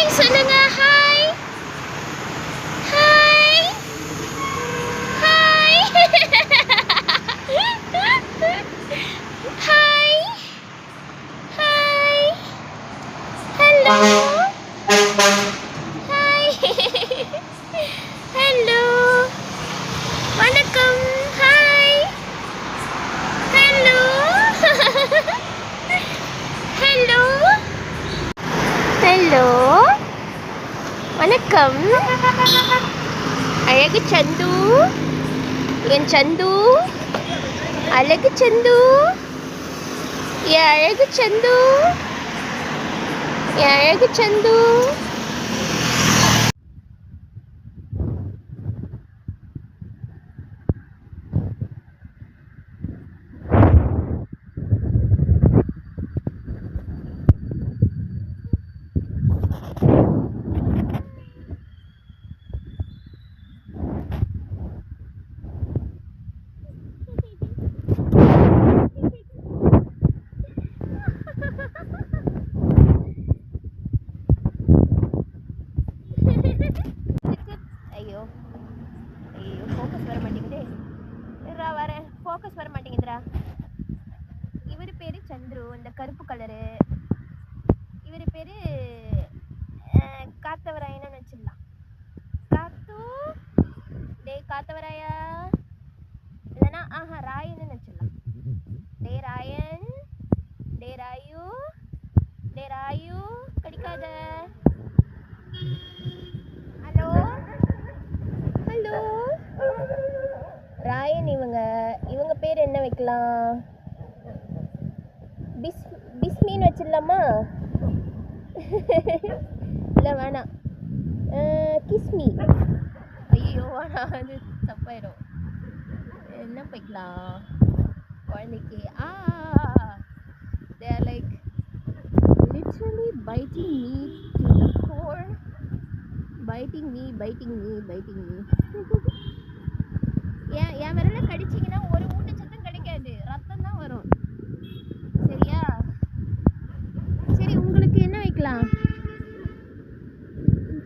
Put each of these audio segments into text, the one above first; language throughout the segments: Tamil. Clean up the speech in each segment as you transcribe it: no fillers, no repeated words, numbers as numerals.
ஹாய் சொல்லுங்க. Hi hi hi hi hi hello hi hello வணக்கம். ஹாய் ஹலோ ஹலோ ஹலோ வணக்கம். அழகு சந்து, என் சந்து, அழகு சந்து, என் அழகு சந்து, என் அழகு சந்து. ஐயோ ஐயோ ஃபோக்கஸ் வர மாட்டேங்குதே. வரேன், ஃபோக்கஸ் வர மாட்டேங்குதுடா. இவர் பேர் சந்துரு, இந்த கருப்பு கலரு. இவர் பேர் காத்தவராயன்னு வச்சிடலாம். காத்து டே காத்தவராயா, இல்லைன்னா ராயன்னு வச்சிடலாம். டே ராயன், டே ராயு, டே ராயு கடிக்காத. Hello hello Rayan. இவங்க பேர் என்ன வைக்கலாம்? பிஸ்மின்னு வச்சிடலாமா? இல்லை வேணாம், கிஸ்மி. ஐயோ வேணாம், அது தப்பாயிடும். என்ன வைக்கலாம் குழந்தைக்கு? they are like literally biting me to the core. biting me என் விரல கடிச்சிங்கன்னா ஒரு ஊட்டச்சத்தும் கிடைக்காது, ரத்தம் தான் வரும். சரியா? சரி, உங்களுக்கு என்ன வைக்கலாம்?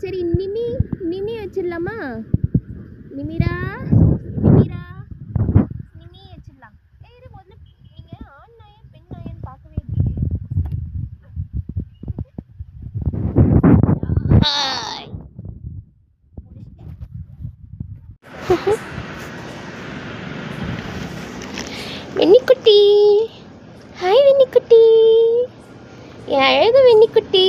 சரி, நிமி வச்சிடலாமா? நிமிரா நிமி வச்சிடலாம். இது முதல்ல நீங்கள் ஆண் நாயன் பெண் நாயன் பார்க்கவே இல்லையே. வெண்ணிக்குட்டி, ஹாய் வெண்ணிக்குட்டி, என் அழகு வெண்ணிக்குட்டி.